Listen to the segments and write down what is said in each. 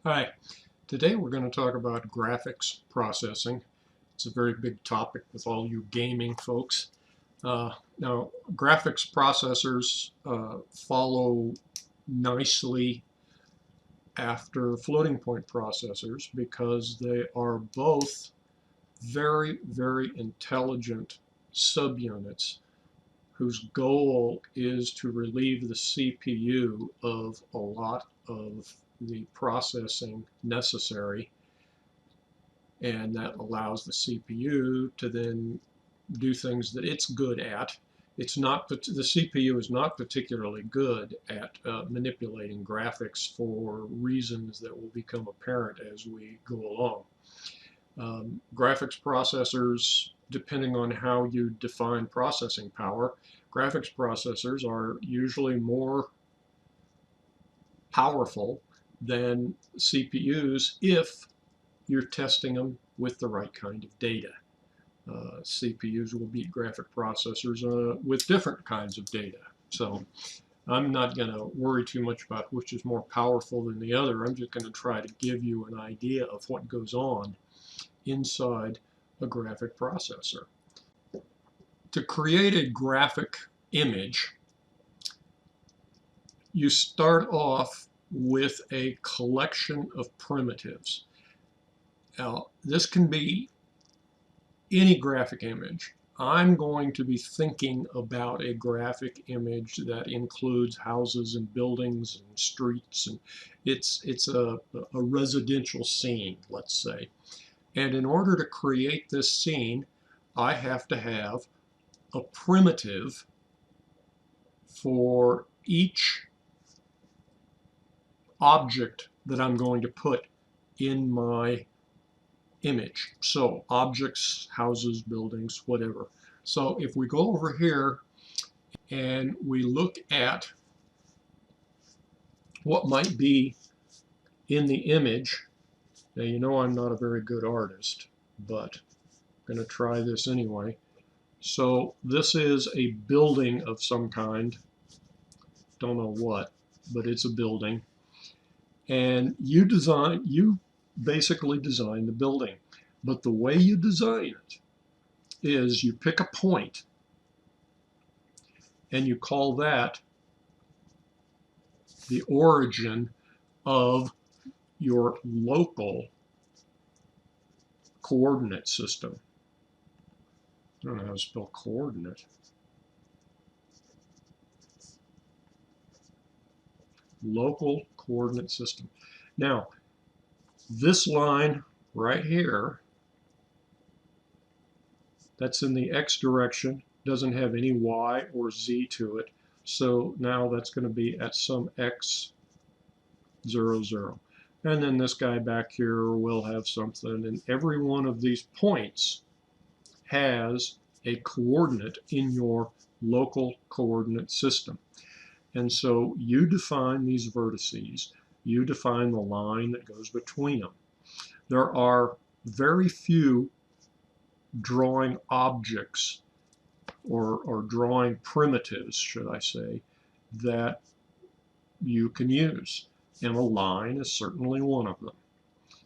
Hi, today we're going to talk about graphics processing. It's a very big topic with all you gaming folks. Now, graphics processors follow nicely after floating point processors because they are both very, very intelligent subunits whose goal is to relieve the CPU of a lot of the processing necessary, and that allows the CPU to then do things that it's good at. It's not the CPU is not particularly good at manipulating graphics for reasons that will become apparent as we go along. Graphics processors, depending on how you define processing power, graphics processors are usually more powerful than CPUs if you're testing them with the right kind of data. CPUs will beat graphic processors with different kinds of data. So I'm not going to worry too much about which is more powerful than the other. I'm just going to try to give you an idea of what goes on inside a graphic processor. To create a graphic image, you start off with a collection of primitives. Now, this can be any graphic image. I'm going to be thinking about a graphic image that includes houses and buildings and streets, and it's a residential scene, let's say. And in order to create this scene, I have to have a primitive for each object that I'm going to put in my image. So objects, houses, buildings, whatever. So if we go over here and we look at what might be in the image, now you know I'm not a very good artist, but I'm going to try this anyway. So this is a building of some kind. Don't know what, but it's a building. And you basically design the building. But the way you design it is you pick a point and you call that the origin of your local coordinate system. I don't know how to spell coordinate. Local coordinate system. Now, this line right here, that's in the x direction, doesn't have any y or z to it. So now that's going to be at some x 0, 0. And then this guy back here will have something. And every one of these points has a coordinate in your local coordinate system. And so you define these vertices. You define the line that goes between them. There are very few drawing objects or drawing primitives, should I say, that you can use. And a line is certainly one of them.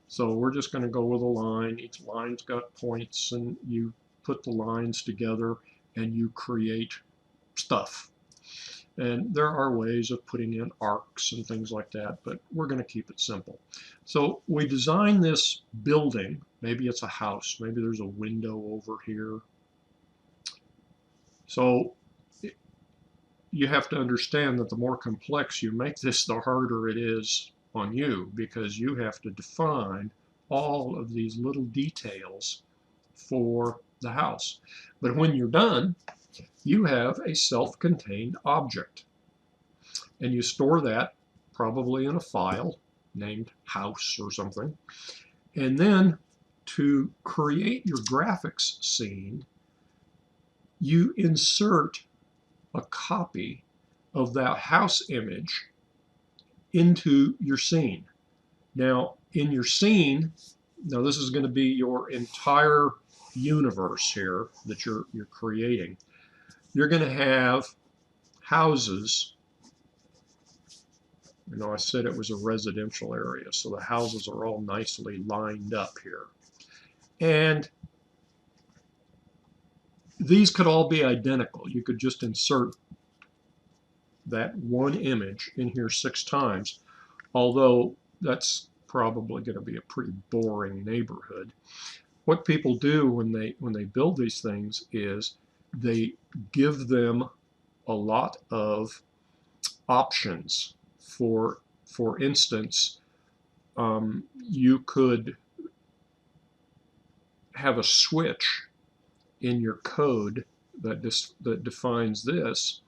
So we're just going to go with a line. Each line's got points, and you put the lines together and you create stuff. And there are ways of putting in arcs and things like that, but we're going to keep it simple. So we design this building. Maybe it's a house. Maybe there's a window over here. So you have to understand that the more complex you make this, the harder it is on you, because you have to define all of these little details for the house. But when you're done, you have a self-contained object, and you store that probably in a file named house or something. And then to create your graphics scene, you insert a copy of that house image into your scene. Now, in your scene, now this is going to be your entire universe here that you're creating. You're going to have houses You know, I said it was a residential area, so the houses are all nicely lined up here. And these could all be identical. You could just insert that one image in here 6 times, although that's probably going to be a pretty boring neighborhood. What people do when they build these things is they give them a lot of options. For instance, you could have a switch in your code that defines this,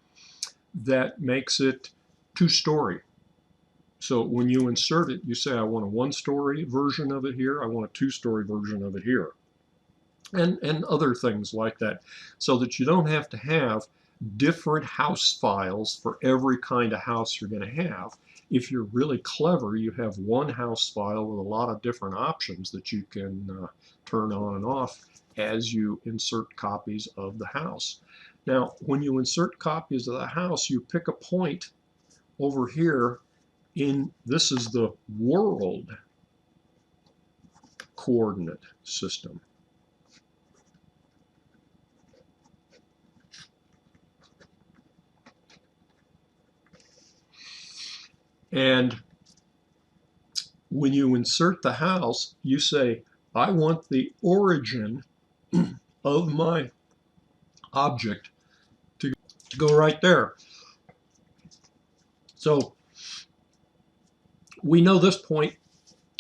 that makes it 2-story. So when you insert it, you say, I want a 1-story version of it here, I want a 2-story version of it here, and other things like that, so that you don't have to have different house files for every kind of house you're going to have. If you're really clever, you have one house file with a lot of different options that you can turn on and off as you insert copies of the house. Now, when you insert copies of the house, you pick a point over here this is the world coordinate system. And when you insert the house, you say, I want the origin of my object to go right there. So we know this point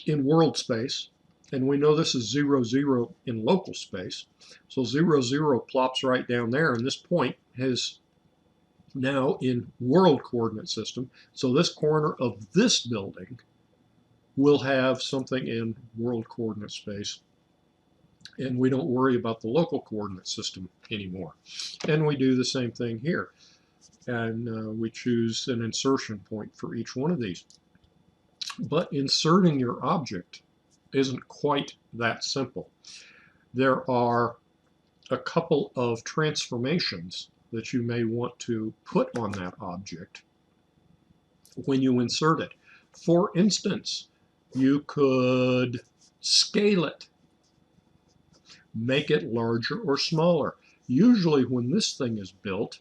in world space, and we know this is 0, 0 in local space. So 0, 0 plops right down there, and this point is now in world coordinate system. So this corner of this building will have something in world coordinate space, and we don't worry about the local coordinate system anymore. And we do the same thing here, and we choose an insertion point for each one of these. But inserting your object isn't quite that simple. There are a couple of transformations that you may want to put on that object when you insert it. For instance, you could scale it, make it larger or smaller. Usually when this thing is built,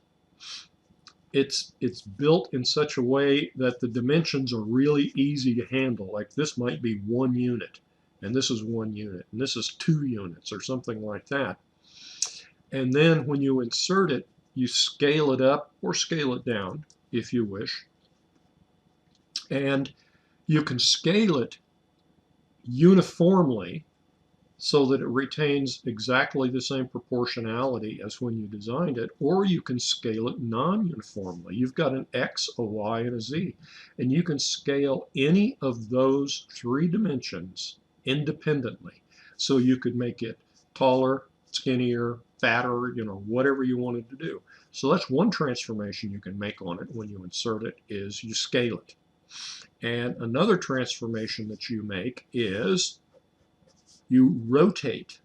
it's built in such a way that the dimensions are really easy to handle. Like this might be 1 unit, and this is 1 unit, and this is 2 units or something like that. And then when you insert it, you scale it up or scale it down if you wish. And you can scale it uniformly so that it retains exactly the same proportionality as when you designed it, or you can scale it non-uniformly. You've got an X, a Y, and a Z, and you can scale any of those 3 dimensions independently. So you could make it taller, skinnier, fatter, you know, whatever you wanted to do. So that's one transformation you can make on it when you insert it, is you scale it. And another transformation that you make is you rotate.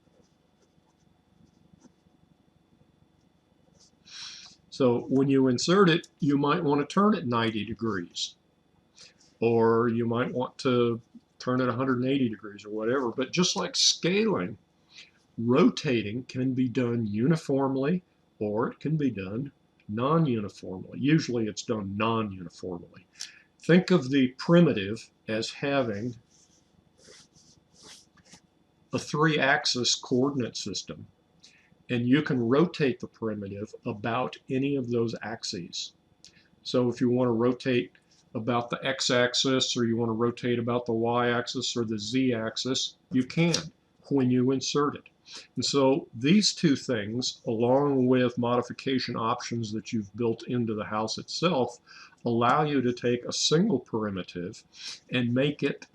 So when you insert it, you might want to turn it 90 degrees, or you might want to turn it 180 degrees or whatever. But just like scaling, rotating can be done uniformly, or it can be done non-uniformly. Usually it's done non-uniformly. Think of the primitive as having a 3-axis coordinate system, and you can rotate the primitive about any of those axes. So if you want to rotate about the x-axis, or you want to rotate about the y-axis or the z-axis, you can when you insert it. And so these 2 things, along with modification options that you've built into the house itself, allow you to take a single primitive and make it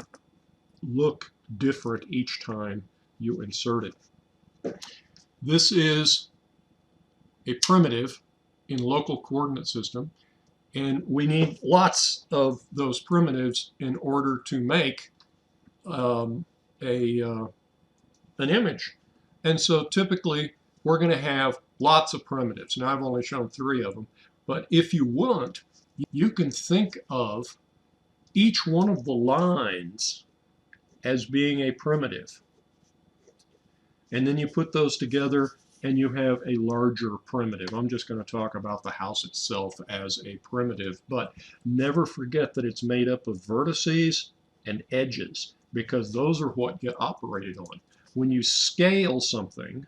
look different each time you insert it. This is a primitive in local coordinate system, and we need lots of those primitives in order to make an image. And so typically we're going to have lots of primitives. Now I've only shown 3 of them, but if you want, you can think of each one of the lines as being a primitive. And then you put those together and you have a larger primitive. I'm just going to talk about the house itself as a primitive, but never forget that it's made up of vertices and edges, because those are what get operated on. When you scale something,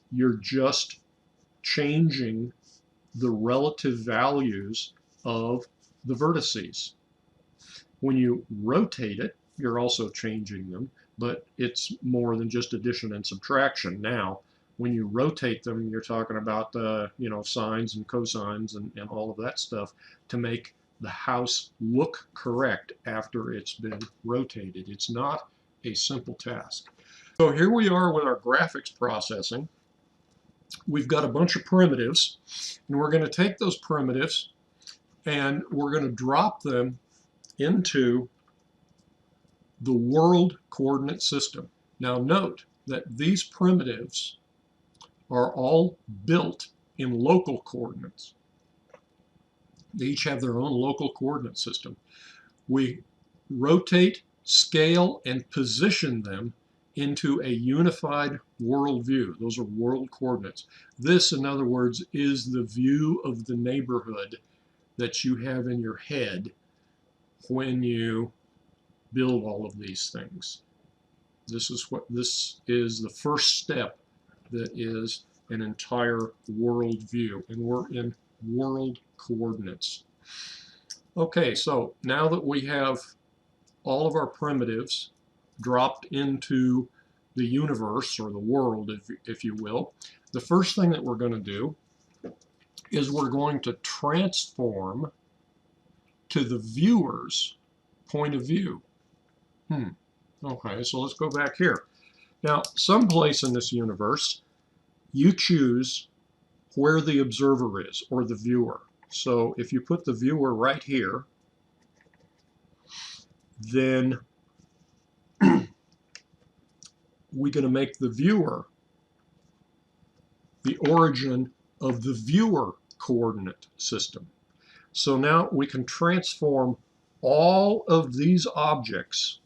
you're just changing the relative values of the vertices. When you rotate it, you're also changing them, but it's more than just addition and subtraction. Now, when you rotate them, you're talking about sines and cosines and all of that stuff to make the house look correct after it's been rotated. It's not a simple task. So here we are with our graphics processing. We've got a bunch of primitives, and we're going to take those primitives and we're going to drop them into the world coordinate system. Now note that these primitives are all built in local coordinates. They each have their own local coordinate system. We rotate, scale, and position them into a unified world view. Those are world coordinates. This, in other words, is the view of the neighborhood that you have in your head when you build all of these things. This is the first step that is an entire world view, and we're in world coordinates. Okay, so now that we have all of our primitives dropped into the universe, or the world, if you will, the first thing that we're going to do is we're going to transform to the viewer's point of view. Okay, so let's go back here. Now, someplace in this universe, you choose where the observer is, or the viewer. So if you put the viewer right here, then we're going to make the viewer the origin of the viewer coordinate system. So now we can transform all of these objects,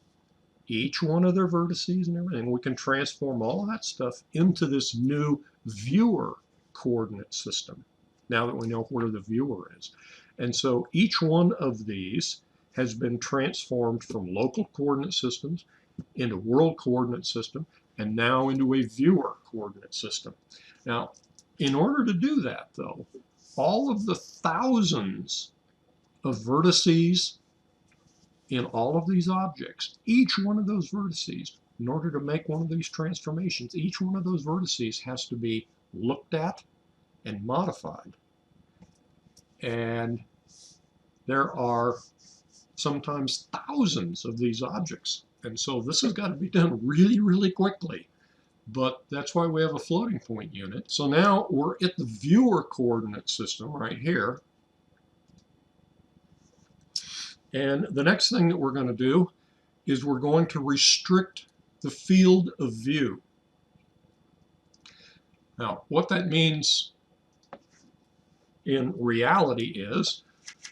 each one of their vertices and everything, we can transform all of that stuff into this new viewer coordinate system, now that we know where the viewer is. And so each one of these has been transformed from local coordinate systems into world coordinate system, and now into a viewer coordinate system. Now, in order to do that, though, all of the thousands of vertices in all of these objects, each one of those vertices, in order to make one of these transformations, each one of those vertices has to be looked at and modified. And there are sometimes thousands of these objects. And so this has got to be done really, really quickly. But that's why we have a floating point unit. So now we're at the viewer coordinate system right here. And the next thing that we're going to do is we're going to restrict the field of view. Now, what that means in reality is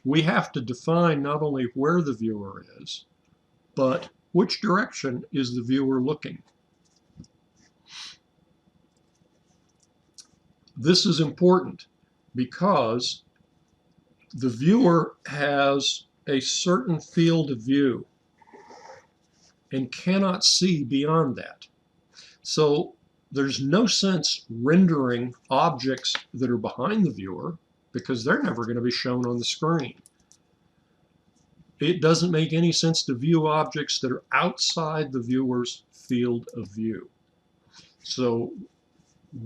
we have to define not only where the viewer is, but which direction is the viewer looking. This is important because the viewer has a certain field of view and cannot see beyond that. So there's no sense rendering objects that are behind the viewer, because they're never going to be shown on the screen. It doesn't make any sense to view objects that are outside the viewer's field of view. So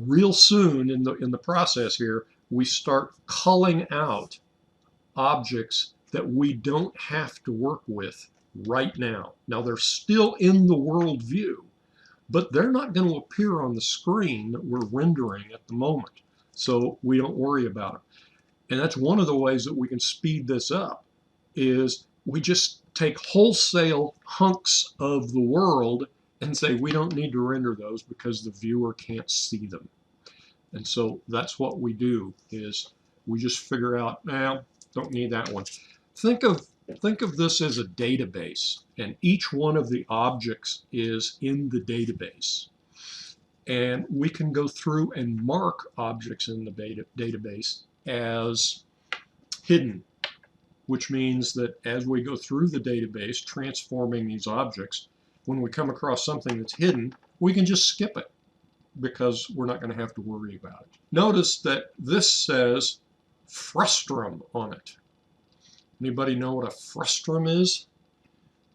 real soon in the process here, we start culling out objects that we don't have to work with right now. Now, they're still in the world view, but they're not going to appear on the screen that we're rendering at the moment. So we don't worry about them. And that's one of the ways that we can speed this up, is we just take wholesale hunks of the world and say we don't need to render those because the viewer can't see them. And so that's what we do, is we just figure out, don't need that one. Think of think of this as a database, and each one of the objects is in the database. And we can go through and mark objects in the database as hidden, which means that as we go through the database transforming these objects, when we come across something that's hidden, we can just skip it because we're not going to have to worry about it. Notice that this says frustum on it. Anybody know what a frustum is?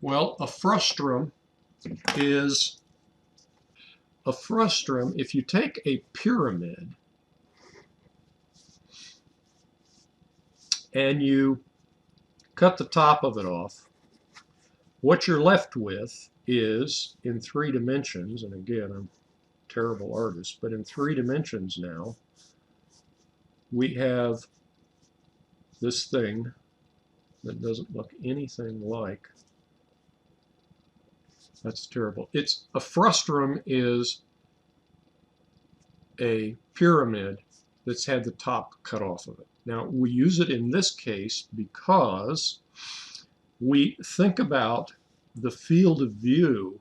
Well, a frustum, if you take a pyramid and you cut the top of it off, what you're left with is, in 3 dimensions, and again, I'm a terrible artist, but in 3 dimensions now, we have this thing that doesn't look anything like. That's terrible. A frustum is a pyramid that's had the top cut off of it. Now, we use it in this case because we think about the field of view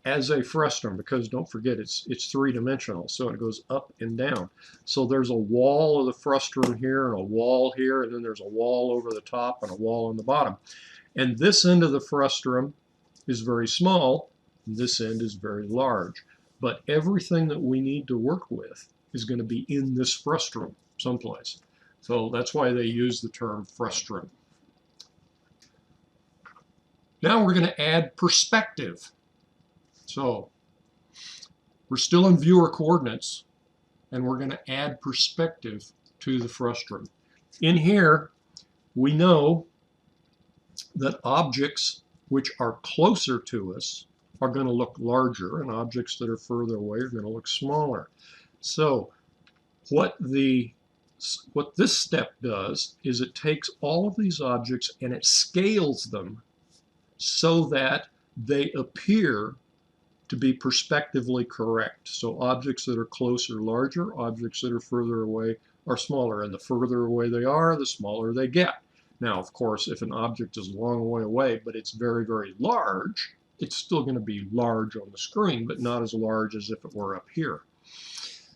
as a frustum, because don't forget it's 3-dimensional, so it goes up and down. So there's a wall of the frustum here and a wall here, and then there's a wall over the top and a wall on the bottom. And this end of the frustum is very small, and this end is very large. But everything that we need to work with is going to be in this frustum someplace. So that's why they use the term frustum. Now we're going to add perspective. So we're still in viewer coordinates, and we're going to add perspective to the frustum. In here, we know that objects which are closer to us are going to look larger, and objects that are further away are going to look smaller. So what this step does is it takes all of these objects and it scales them so that they appear to be perspectively correct. So objects that are closer are larger, objects that are further away are smaller, and the further away they are, the smaller they get. Now, of course, if an object is a long way away, but it's very, very large, it's still going to be large on the screen, but not as large as if it were up here.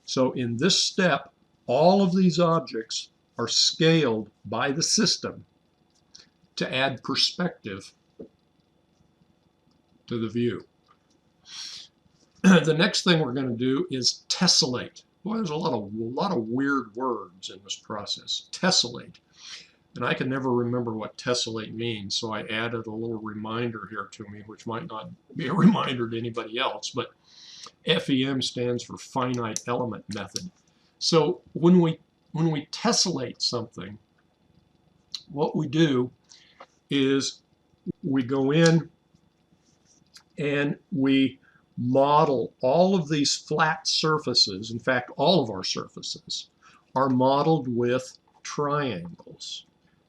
So in this step, all of these objects are scaled by the system to add perspective to the view. The next thing we're going to do is tessellate. Boy, there's a lot of weird words in this process. Tessellate. And I can never remember what tessellate means, so I added a little reminder here to me, which might not be a reminder to anybody else, but FEM stands for finite element method. So when we tessellate something, what we do is we go in and we model all of these flat surfaces. In fact, all of our surfaces are modeled with triangles.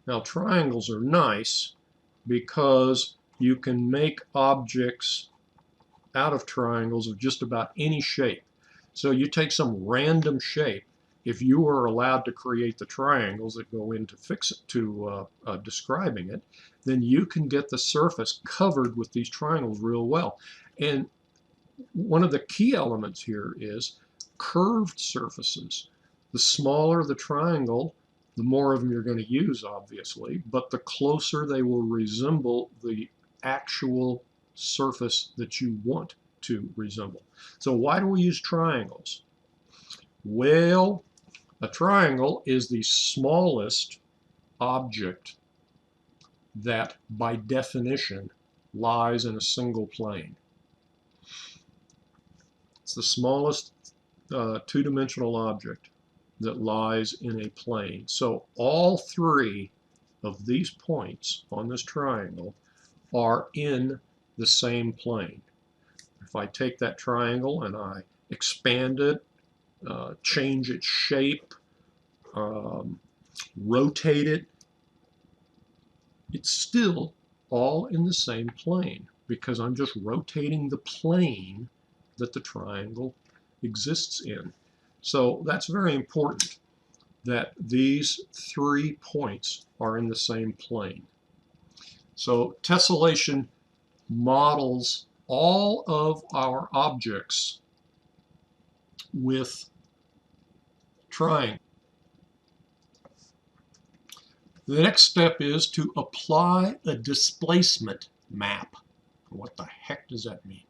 Now, triangles are nice because you can make objects out of triangles of just about any shape. So you take some random shape. If you are allowed to create the triangles that go into describing it, then you can get the surface covered with these triangles real well. And one of the key elements here is curved surfaces. The smaller the triangle, the more of them you're going to use, obviously, but the closer they will resemble the actual surface that you want to resemble. So why do we use triangles? Well, a triangle is the smallest object that, by definition, lies in a single plane. It's the smallest two-dimensional object that lies in a plane. So all 3 of these points on this triangle are in the same plane. If I take that triangle and I expand it, change its shape, rotate it, it's still all in the same plane because I'm just rotating the plane that the triangle exists in. So that's very important that these 3 points are in the same plane. So tessellation models all of our objects with triangles. The next step is to apply a displacement map. What the heck does that mean?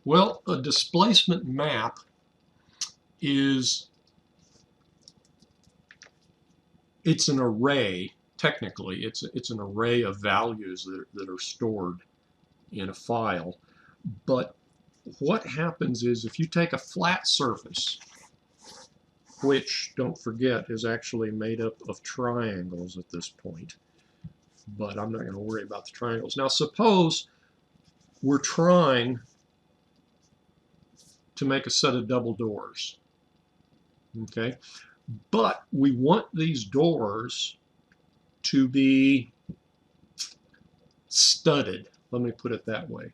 Well, a displacement map is, it's an array, technically, it's an array of values that are stored in a file. But what happens is if you take a flat surface, which, don't forget, is actually made up of triangles at this point, but I'm not going to worry about the triangles. Now suppose we're trying to make a set of double doors, okay? But we want these doors to be studded. Let me put it that way.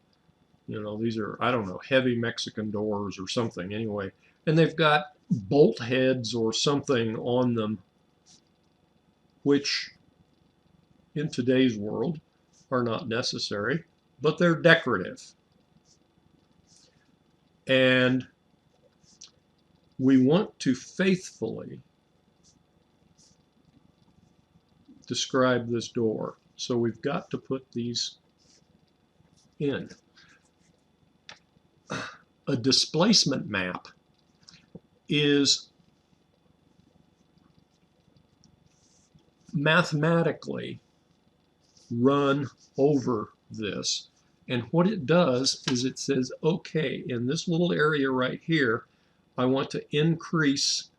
You know, these are, I don't know, heavy Mexican doors or something anyway. And they've got bolt heads or something on them, which in today's world are not necessary, but they're decorative. And we want to faithfully describe this door. So we've got to put these in. A displacement map is mathematically run over this. And what it does is it says, okay, in this little area right here, I want to increase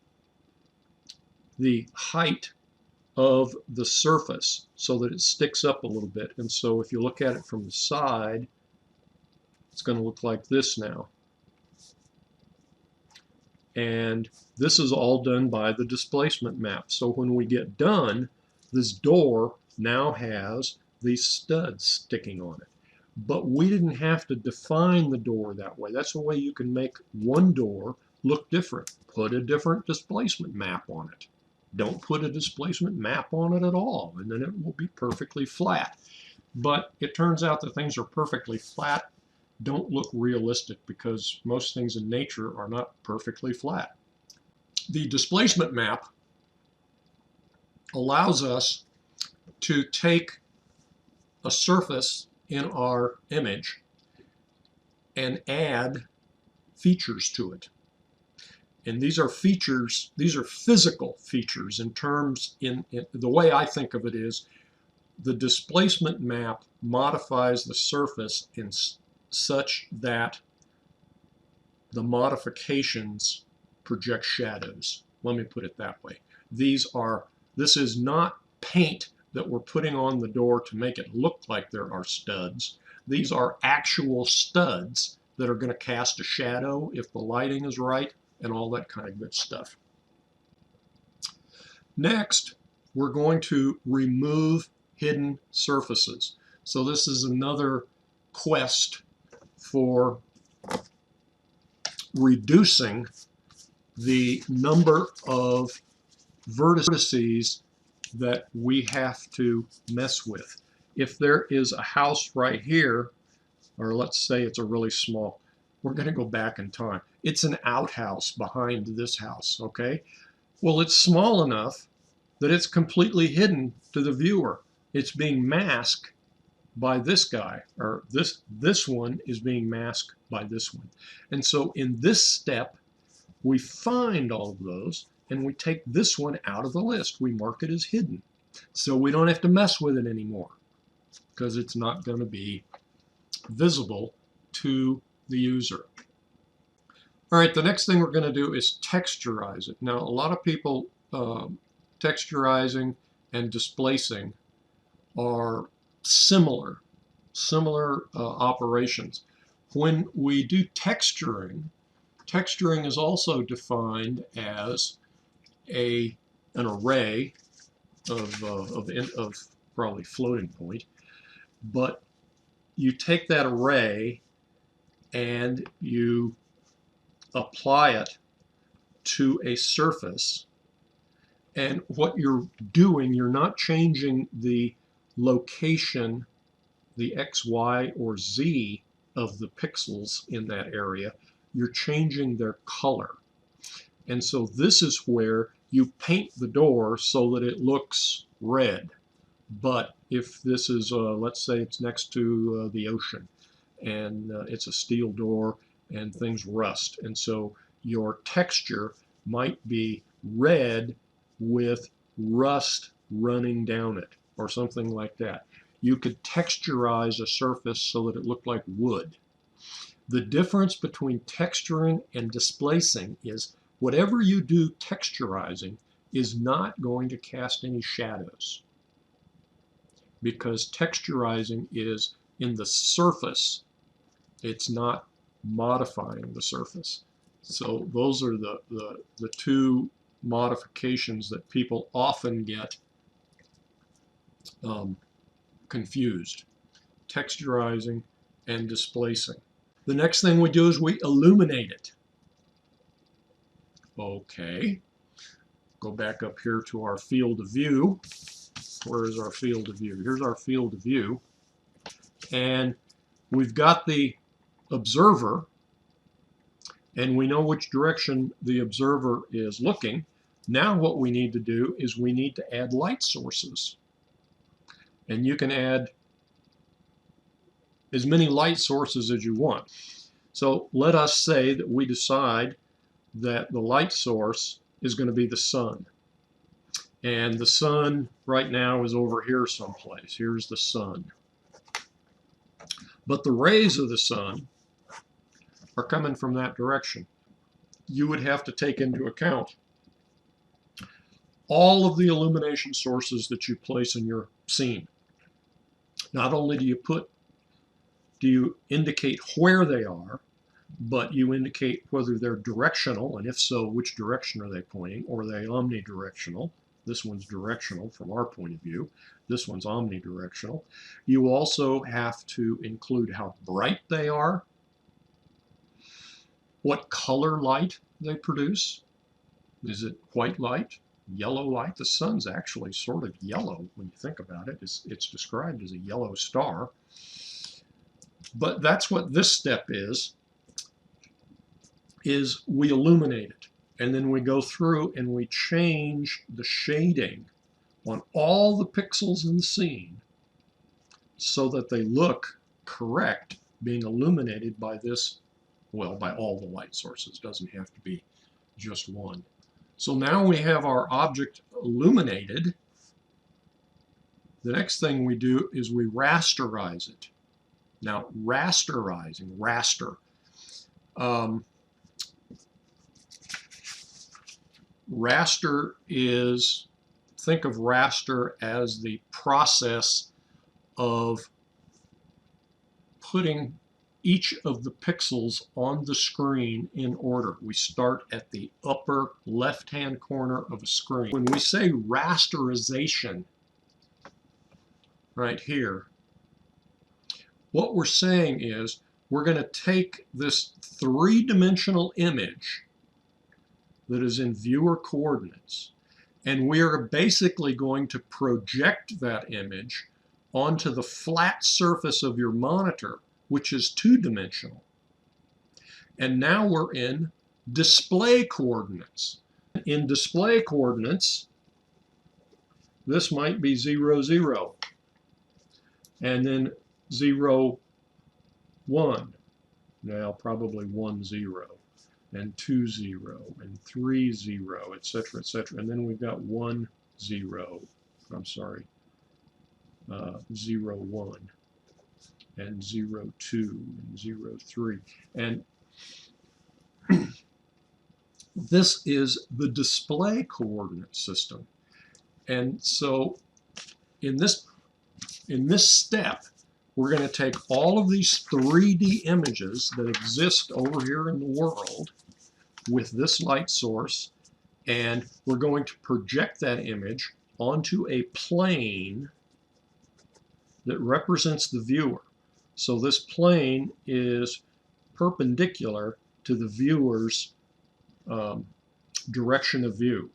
the height of the surface so that it sticks up a little bit. And so if you look at it from the side, it's going to look like this now. And this is all done by the displacement map. So when we get done, this door now has these studs sticking on it. But we didn't have to define the door that way. That's the way you can make one door look different. Put a different displacement map on it. Don't put a displacement map on it at all, and then it will be perfectly flat. But it turns out that things are perfectly flat don't look realistic because most things in nature are not perfectly flat. The displacement map allows us to take a surface in our image and add features to it. And these are features, these are physical features in terms, in the way I think of it is, the displacement map modifies the surface in such that the modifications project shadows. Let me put it that way. This is not paint that we're putting on the door to make it look like there are studs. These are actual studs that are going to cast a shadow if the lighting is right and all that kind of good stuff. Next, we're going to remove hidden surfaces. So this is another quest for reducing the number of vertices that we have to mess with. If there is a house right here, or let's say it's a really small, we're going to go back in time. It's an outhouse behind this house, okay? Well, it's small enough that it's completely hidden to the viewer. It's being masked by this guy, or this one is being masked by this one. And so in this step, we find all of those, and we take this one out of the list. We mark it as hidden. So we don't have to mess with it anymore because it's not going to be visible to the user. All right, the next thing we're going to do is texturize it. Now, a lot of people, texturizing and displacing are similar operations. When we do texturing, texturing is also defined as an array of probably floating point, but you take that array and you apply it to a surface, and what you're doing, you're not changing the location the X, Y, or Z of the pixels in that area, you're changing their color. And so this is where you paint the door so that it looks red. But if this is, let's say it's next to the ocean, and it's a steel door and things rust, and so your texture might be red with rust running down it or something like that. You could texturize a surface so that it looked like wood. The difference between texturing and displacing is whatever you do texturizing is not going to cast any shadows, because texturizing is in the surface. It's not modifying the surface. So those are the two modifications that people often get confused: texturizing and displacing. The next thing we do is we illuminate it. Okay, go back up here to our field of view. Where is our field of view? Here's our field of view. And we've got the observer, and we know which direction the observer is looking. Now what we need to do is we need to add light sources. And you can add as many light sources as you want. So let us say that we decide that the light source is going to be the sun. And the sun right now is over here someplace. Here's the sun. But the rays of the sun are coming from that direction. You would have to take into account all of the illumination sources that you place in your scene. Not only do you indicate where they are, but you indicate whether they're directional, and if so, which direction are they pointing, or are they omnidirectional? This one's directional from our point of view. This one's omnidirectional. You also have to include how bright they are, what color light they produce. Is it white light, yellow light? The sun's actually sort of yellow when you think about it. It's described as a yellow star. But that's what this step is we illuminate it. And then we go through and we change the shading on all the pixels in the scene so that they look correct, being illuminated by this, well, by all the light sources. It doesn't have to be just one. So now we have our object illuminated. The next thing we do is we rasterize it. Now, rasterizing, raster. Raster is, think of raster as the process of putting each of the pixels on the screen in order. We start at the upper left-hand corner of a screen. When we say rasterization right here, what we're saying is we're going to take this three-dimensional image that is in viewer coordinates, and we are basically going to project that image onto the flat surface of your monitor, which is two-dimensional. And now we're in display coordinates. In display coordinates, this might be 0, 0, and then 0, 1. Now probably 1, 0. And 2, 0, and 3, 0, etc., etc. And then we've got 1, 0, I'm sorry, 0, 1, and 0, 2, and 0, 3. And this is the display coordinate system. And so in this step, we're going to take all of these 3D images that exist over here in the world with this light source, and we're going to project that image onto a plane that represents the viewer. So this plane is perpendicular to the viewer's direction of view.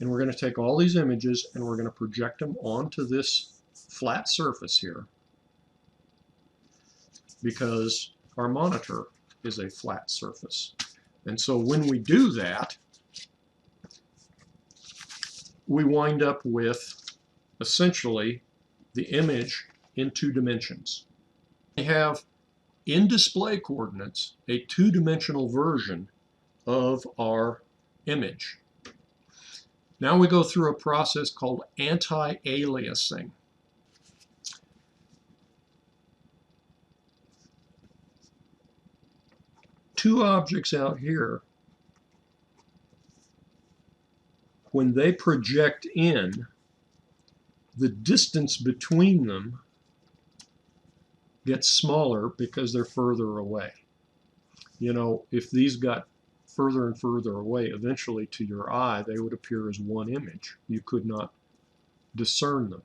And we're going to take all these images and we're going to project them onto this flat surface here. because our monitor is a flat surface. And so when we do that, we wind up with essentially the image in 2 dimensions. We have in display coordinates a 2-dimensional version of our image. Now we go through a process called anti-aliasing. Two objects out here, when they project in, the distance between them gets smaller because they're further away. You know, if these got further and further away, eventually to your eye, they would appear as one image. You could not discern them.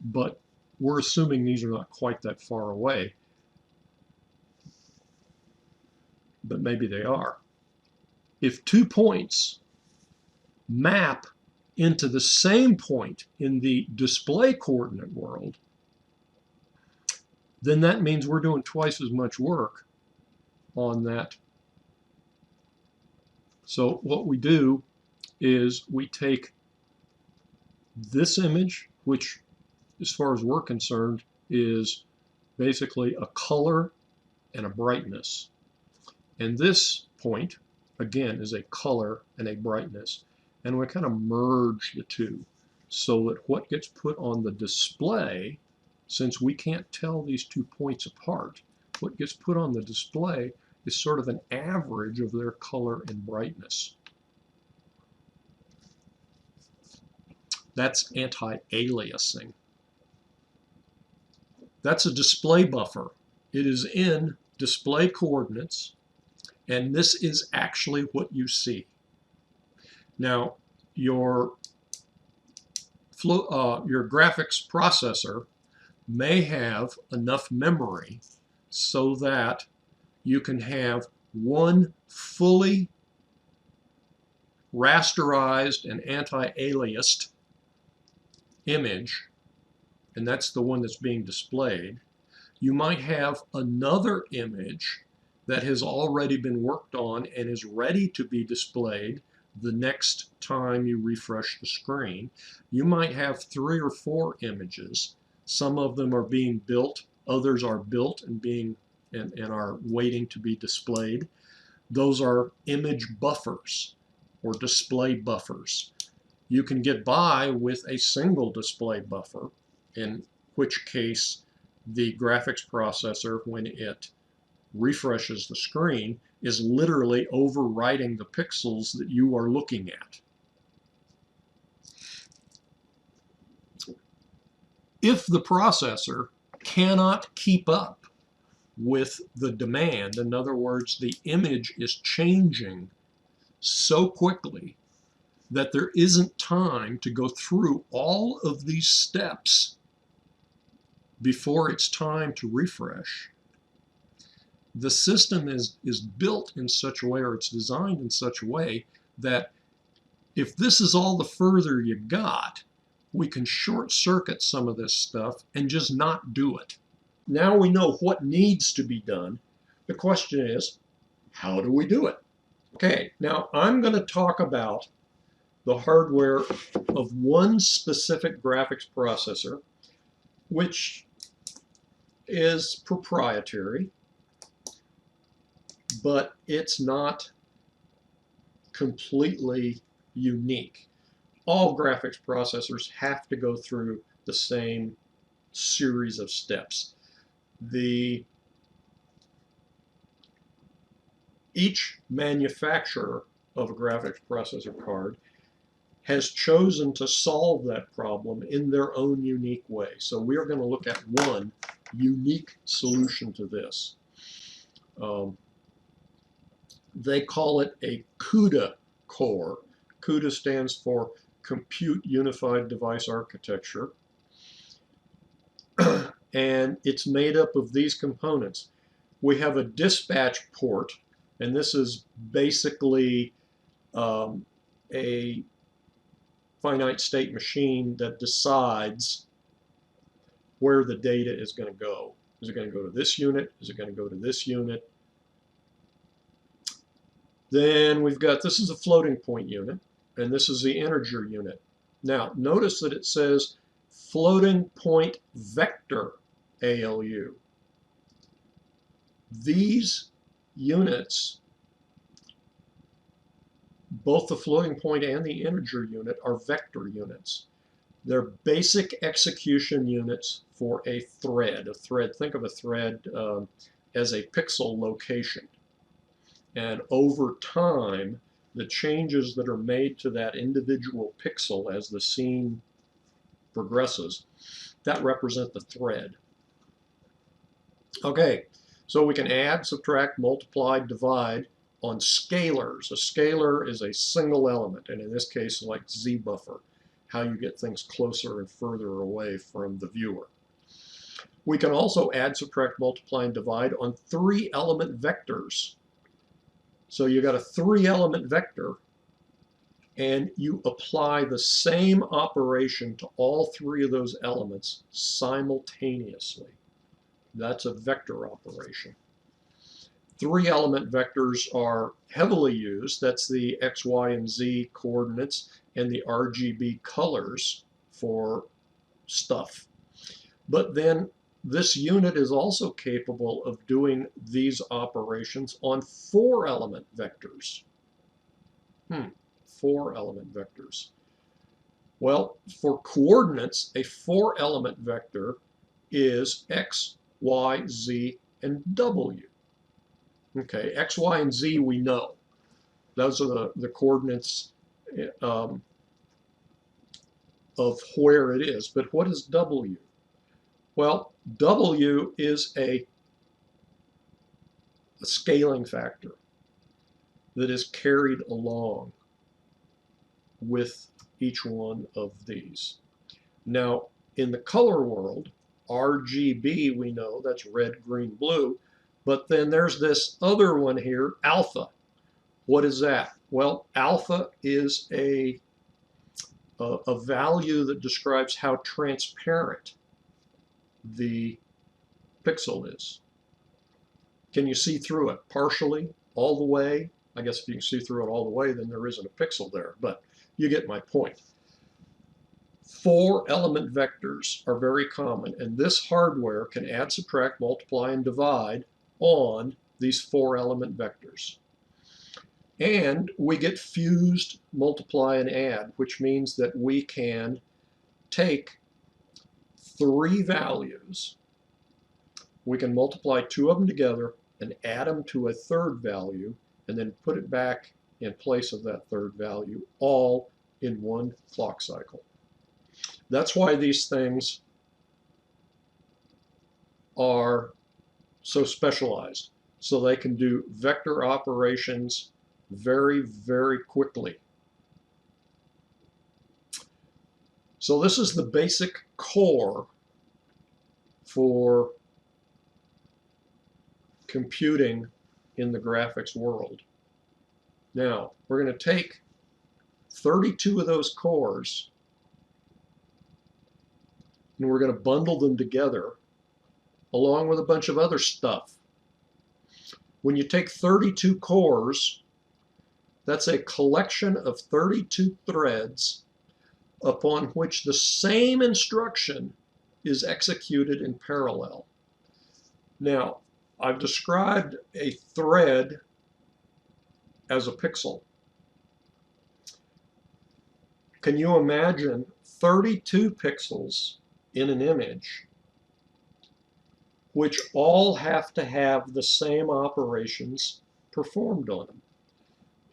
But we're assuming these are not quite that far away, but maybe they are. If 2 points map into the same point in the display coordinate world, then that means we're doing twice as much work on that. So what we do is we take this image, which as far as we're concerned is basically a color and a brightness. And this point, again, is a color and a brightness. And we kind of merge the two so that what gets put on the display, since we can't tell these 2 points apart, what gets put on the display is sort of an average of their color and brightness. That's anti-aliasing. That's a display buffer. It is in display coordinates, and this is actually what you see. Now, your graphics processor may have enough memory so that you can have one fully rasterized and anti-aliased image, and that's the one that's being displayed. You might have another image that has already been worked on and is ready to be displayed the next time you refresh the screen. You might have 3 or 4 images. Some of them are being built, others are built and are waiting to be displayed. Those are image buffers or display buffers. You can get by with a single display buffer, in which case the graphics processor, when it refreshes the screen, is literally overwriting the pixels that you are looking at. If the processor cannot keep up with the demand, in other words, the image is changing so quickly that there isn't time to go through all of these steps before it's time to refresh, the system is built in such a way, or it's designed in such a way, that if this is all the further you got, we can short circuit some of this stuff and just not do it. Now we know what needs to be done. The question is, how do we do it? Okay, now I'm going to talk about the hardware of one specific graphics processor, which is proprietary, but it's not completely unique. All graphics processors have to go through the same series of steps. Each manufacturer of a graphics processor card has chosen to solve that problem in their own unique way. So we are going to look at one unique solution to this. They call it a CUDA core. CUDA stands for Compute Unified Device Architecture. And it's made up of these components. We have a dispatch port, and this is basically a finite state machine that decides where the data is going to go. Is it going to go to this unit? Is it going to go to this unit? Then we've got, this is a floating point unit, and this is the integer unit. Now, notice that it says floating point vector ALU. These units, both the floating point and the integer unit, are vector units. They're basic execution units for a thread. A thread, think of a thread as a pixel location. And over time, the changes that are made to that individual pixel as the scene progresses, that represent the thread. Okay, so we can add, subtract, multiply, divide on scalars. A scalar is a single element, and in this case, like Z-buffer, how you get things closer and further away from the viewer. We can also add, subtract, multiply, and divide on 3-element vectors. So you got a 3-element vector, and you apply the same operation to all 3 of those elements simultaneously. That's a vector operation. 3-element vectors are heavily used. That's the X, Y, and Z coordinates and the RGB colors for stuff. But then this unit is also capable of doing these operations on 4-element vectors. 4-element vectors. Well, for coordinates, a 4-element vector is X, Y, Z, and W. Okay, X, Y, and Z we know. Those are the coordinates of where it is. But what is W? Well, W is a scaling factor that is carried along with each one of these. Now, in the color world, RGB, we know that's red, green, blue, but then there's this other one here, alpha. What is that? Well, alpha is a value that describes how transparent the pixel is. Can you see through it partially, all the way? I guess if you can see through it all the way, then there isn't a pixel there, but you get my point. 4-element vectors are very common, and this hardware can add, subtract, multiply, and divide on these 4-element vectors. And we get fused multiply and add, which means that we can take 3 values, we can multiply 2 of them together and add them to a third value, and then put it back in place of that third value, all in one clock cycle. That's why these things are so specialized, so they can do vector operations very, very quickly. So this is the basic core for computing in the graphics world. Now, we're going to take 32 of those cores and we're going to bundle them together along with a bunch of other stuff. When you take 32 cores, that's a collection of 32 threads upon which the same instruction is executed in parallel. Now, I've described a thread as a pixel. Can you imagine 32 pixels in an image which all have to have the same operations performed on them?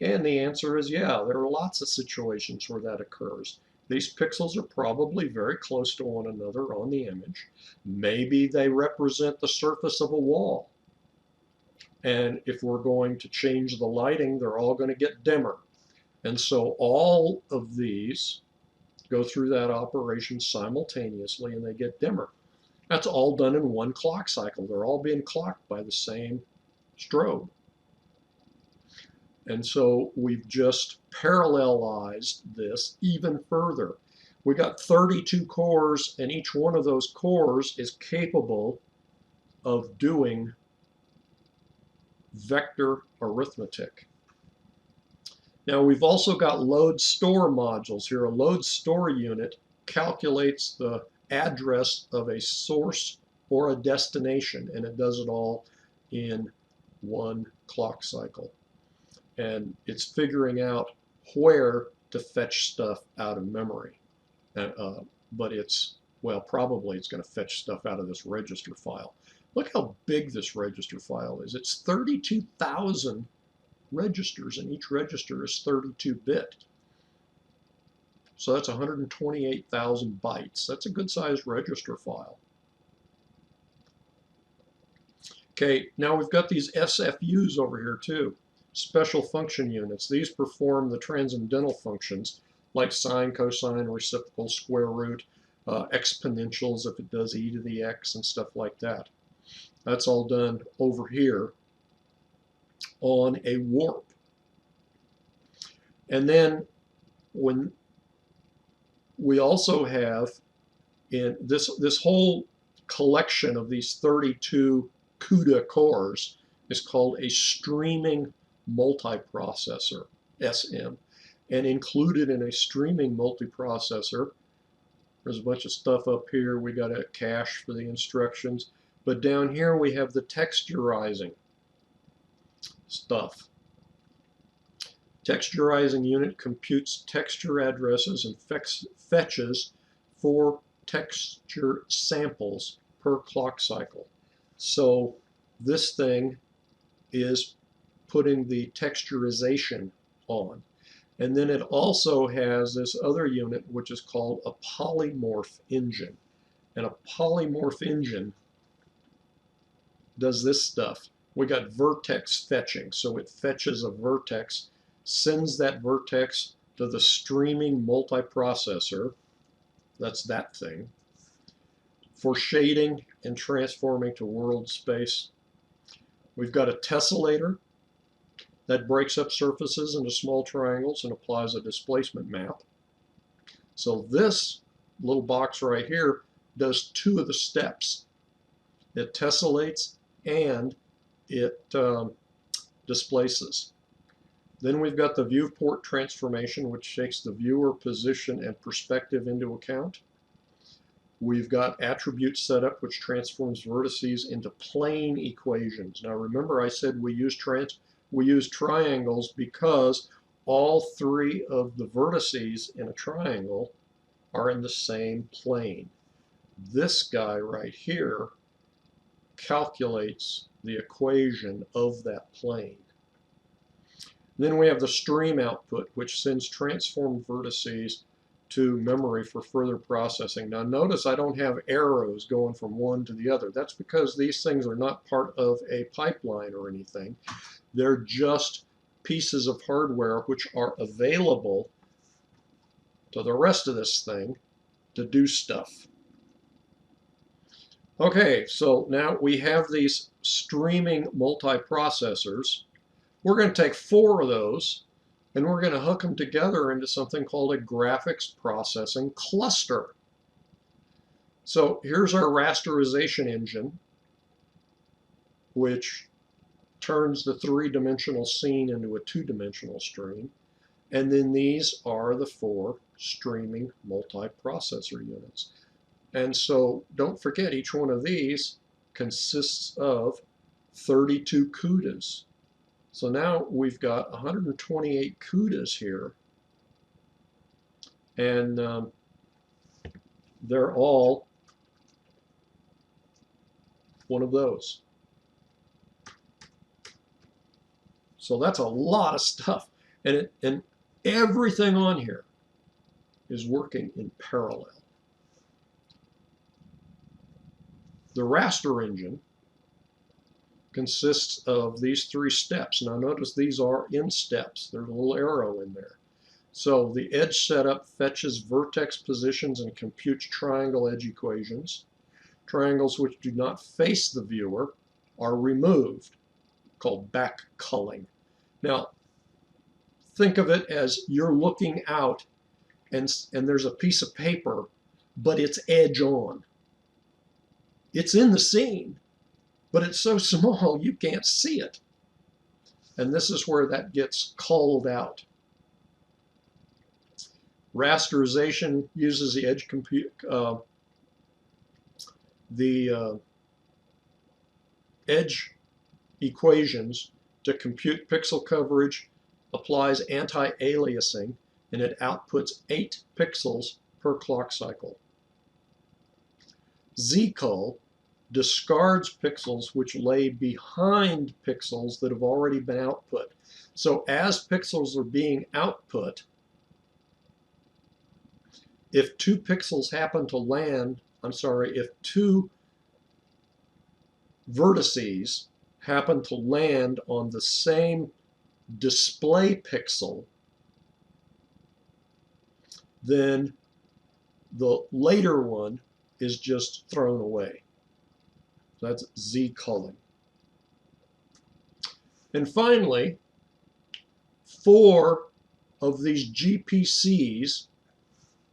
And the answer is yeah, there are lots of situations where that occurs. These pixels are probably very close to one another on the image. Maybe they represent the surface of a wall. And if we're going to change the lighting, they're all going to get dimmer. And so all of these go through that operation simultaneously and they get dimmer. That's all done in one clock cycle. They're all being clocked by the same strobe. And so we've just parallelized this even further. We got 32 cores, and each one of those cores is capable of doing vector arithmetic. Now we've also got load store modules here. A load store unit calculates the address of a source or a destination, and it does it all in one clock cycle. And it's figuring out where to fetch stuff out of memory. But it's, well, probably it's going to fetch stuff out of this register file. Look how big this register file is. It's 32,000 registers, and each register is 32-bit. So that's 128,000 bytes. That's a good-sized register file. Okay, now we've got these SFUs over here too, special function units. These perform the transcendental functions like sine, cosine, reciprocal, square root, exponentials if it does e to the x and stuff like that. That's all done over here on a warp. And then when we also have in this whole collection of these 32 CUDA cores is called a streaming multiprocessor, SM. And included in a streaming multiprocessor, there's a bunch of stuff up here. We got a cache for the instructions. But down here we have the texturizing stuff. Texturizing unit computes texture addresses and fetches 4 texture samples per clock cycle. So this thing is putting the texturization on. And then it also has this other unit which is called a polymorph engine. And a polymorph engine does this stuff. We got vertex fetching. So it fetches a vertex, sends that vertex to the streaming multiprocessor. That's that thing. For shading and transforming to world space. We've got a tessellator that breaks up surfaces into small triangles and applies a displacement map. So this little box right here does 2 of the steps. It tessellates and it displaces. Then we've got the viewport transformation, which takes the viewer position and perspective into account. We've got attribute setup, which transforms vertices into plane equations. Now remember I said we use triangles because all 3 of the vertices in a triangle are in the same plane. This guy right here calculates the equation of that plane. Then we have the stream output, which sends transformed vertices to memory for further processing. Now notice I don't have arrows going from one to the other. That's because these things are not part of a pipeline or anything. They're just pieces of hardware which are available to the rest of this thing to do stuff. Okay, so now we have these streaming multiprocessors. We're going to take 4 of those and we're going to hook them together into something called a graphics processing cluster. So here's our rasterization engine, which turns the 3-dimensional scene into a 2-dimensional stream. And then these are the 4 streaming multiprocessor units. And so don't forget, each one of these consists of 32 CUDAs. So now we've got 128 CUDAs here, and they're all one of those. So that's a lot of stuff, and everything on here is working in parallel. The raster engine consists of these 3 steps. Now notice these are in steps. There's a little arrow in there. So the edge setup fetches vertex positions and computes triangle edge equations. Triangles which do not face the viewer are removed, called back culling. Now think of it as you're looking out and there's a piece of paper, but it's edge on. It's in the scene, but it's so small you can't see it. And this is where that gets called out. Rasterization uses the edge equations to compute pixel coverage, applies anti-aliasing, and it outputs 8 pixels per clock cycle. zcull discards pixels which lay behind pixels that have already been output. So as pixels are being output, if 2 pixels happen to land, if 2 vertices happen to land on the same display pixel, then the later one is just thrown away. So that's zculling. And finally, 4 of these GPCs,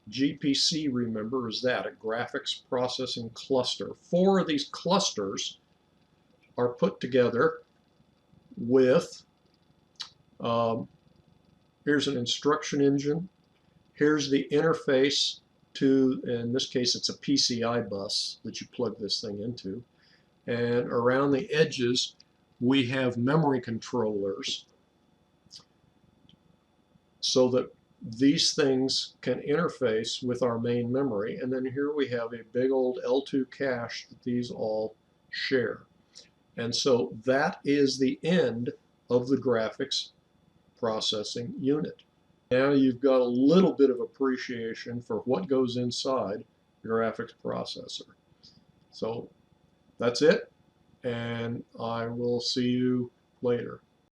GPC, remember, is that, a graphics processing cluster. 4 of these clusters are put together with, here's an instruction engine, here's the interface to, in this case it's a PCI bus that you plug this thing into, and around the edges we have memory controllers so that these things can interface with our main memory. And then here we have a big old L2 cache that these all share. And so that is the end of the graphics processing unit. Now you've got a little bit of appreciation for what goes inside the graphics processor. So that's it, and I will see you later.